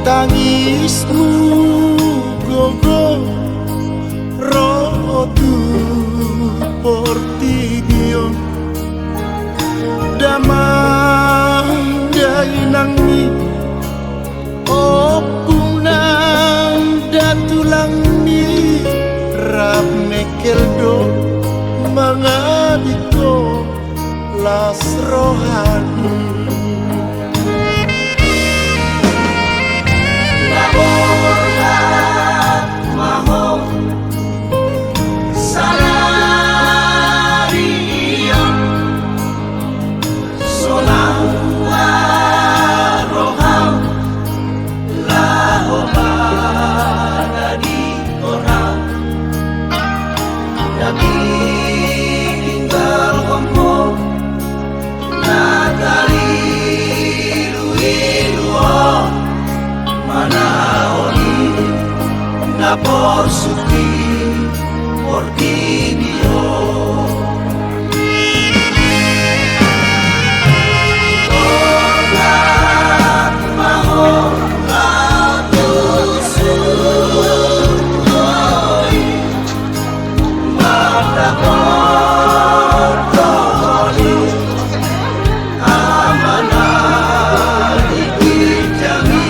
Tangismu gogo rotu portigio damai nangi opunang datulangi rap mekeldo mangabiko las rohani por sufrir por ti Dios. Toda mahal tu suoi mata portoli amanah dijami.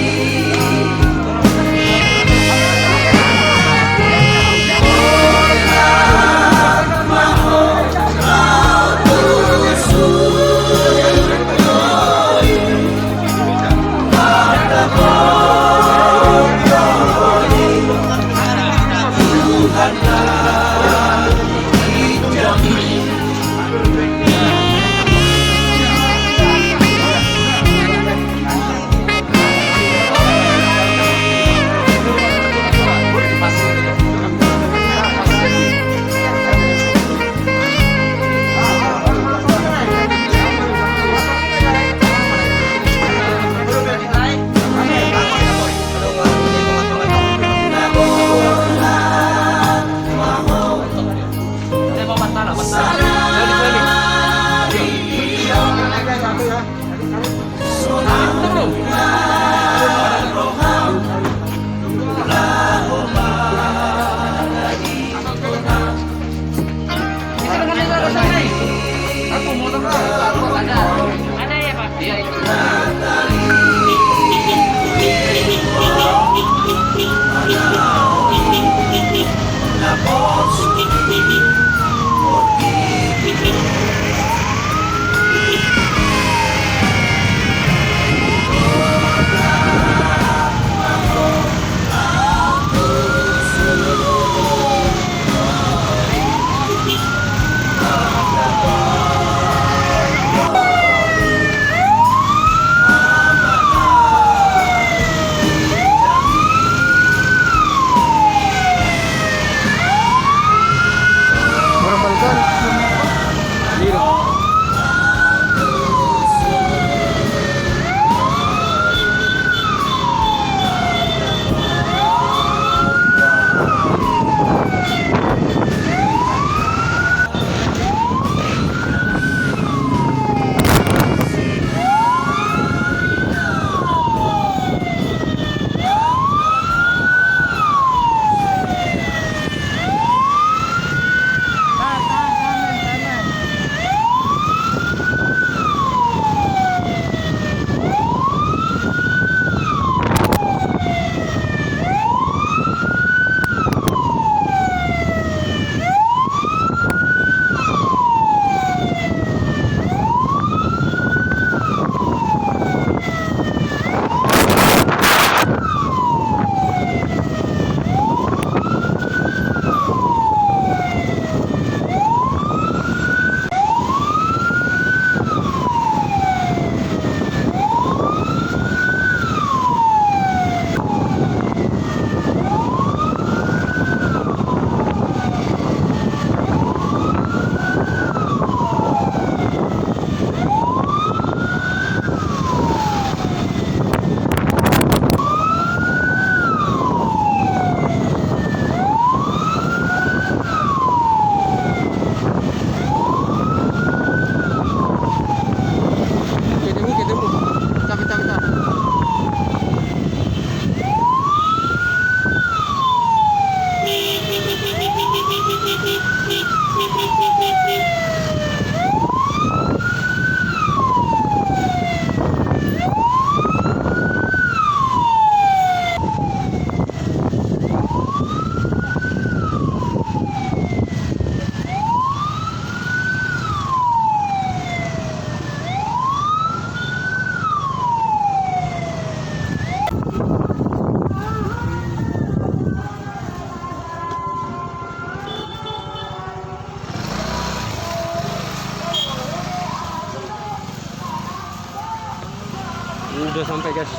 Sudah sampai guys.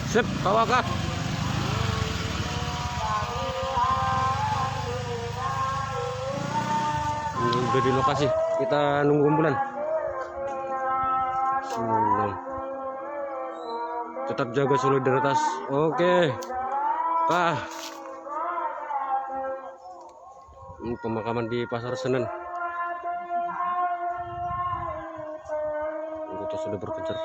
Sip, bawa kak. Udah di lokasi, kita nunggu ambulan. Tetap jaga solidaritas. Oke. Pak. Ini pemakaman di Pasar Senen. Anggota sudah berpencar.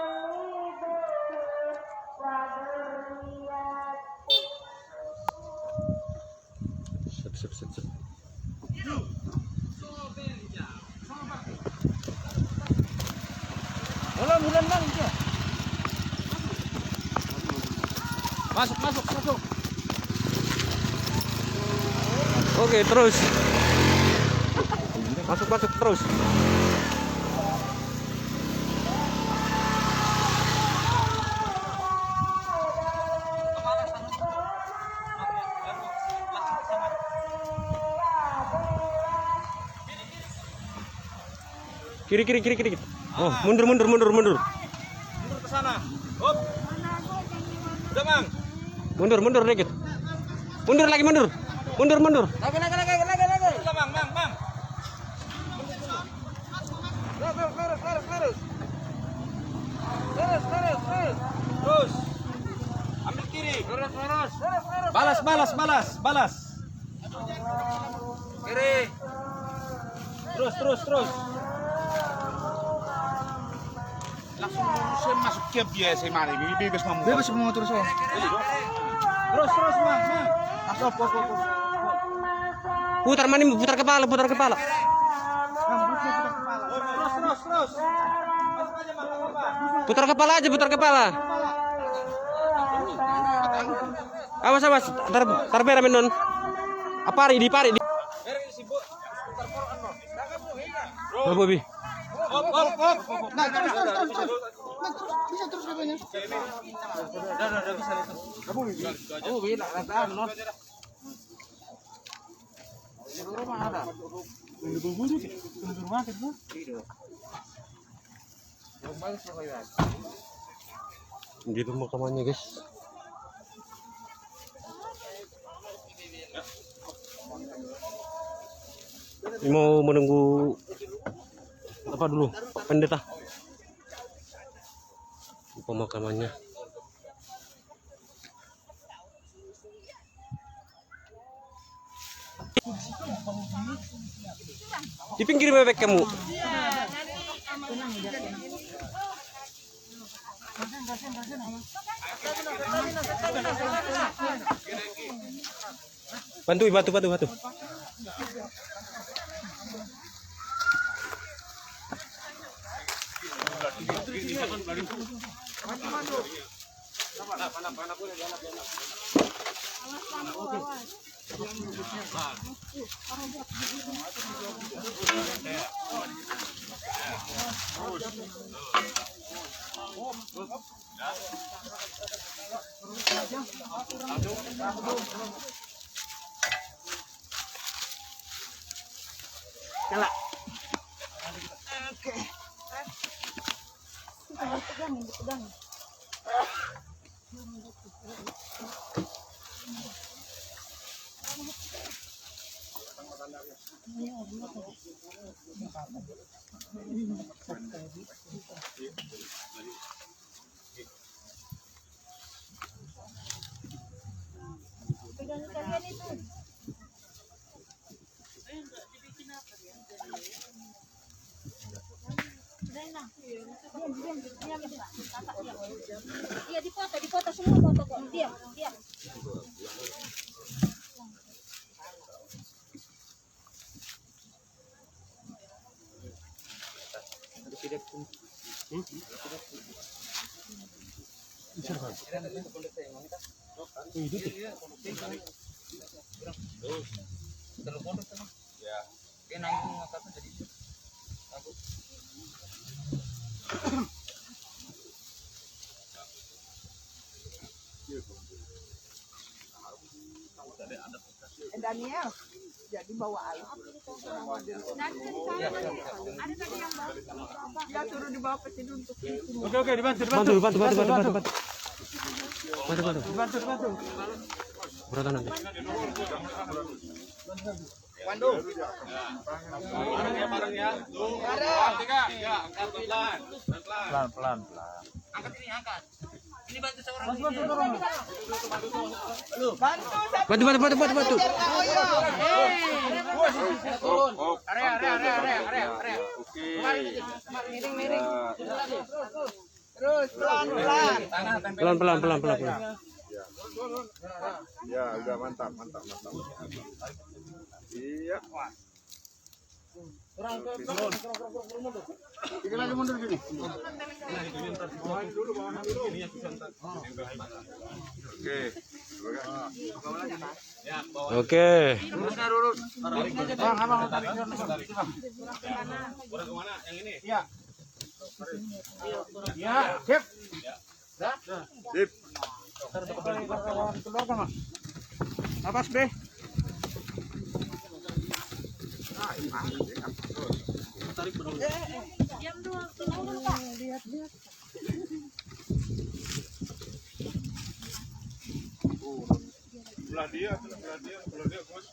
Sip. Bulan bang. Masuk. Oke, terus. Masuk terus. Kiri. Oh, mundur. Mundur ke sana. Hop. Udah bang. Mundur dikit. Mundur. Lagi. Udah, Bang. Terus. Ambil kiri. Lurus. Balas. Kiri. Terus. Langsung saya masuk ke biasa mari bebas mau terus oh. Terus mang. Asap pos. putar kepala. Terus. Masuk aja mang. Putar kepala. Awas. Tar bera menon. Pari di. Bobi. Hop. Nah, terus. Bisa terus katanya. Udah bisa itu. Oh, bila lataan non. Rumah ada. Di pemakamannya guys. Ini mau menunggu apa dulu? Pendeta. Pemakamannya. Di pinggir bebek kamu. Batu. Nyala. Pegang. Pegang kalian itu. Iya dipoto semua foto kok. Diam. Daniel. jadi bawa air. Ya turun di bawah peti untuk Oke, dibantu. Bantu. Bantu. Berotan nanti. Bareng ya. Tiga, ya, angkat pelan. Pelan. Angkat ini, angkat. Ini bantu seorang. Bantu. Area. miring. Terus pelan-pelan. Pelan. Ya, udah mantap. Iya. Tiga lagi mundur gini. Oke. Bang, abang tarik. Kemana? Yang ini? Iya. Ya, sip. Sip. Napas deh. Diam dulu, tenang dulu Pak. Lihat. Belah dia, bos.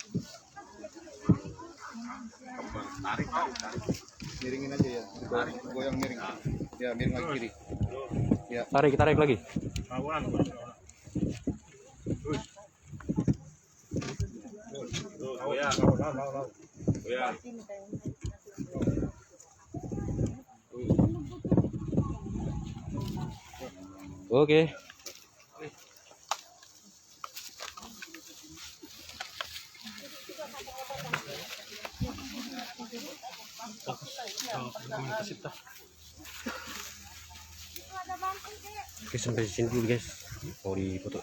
Tarik. Miringin aja ya. Goyang miring. Ya, miring lagi kiri. Ya. Tarik lagi. Oke. Oke, sampai sini dulu guys. Mau dipoto.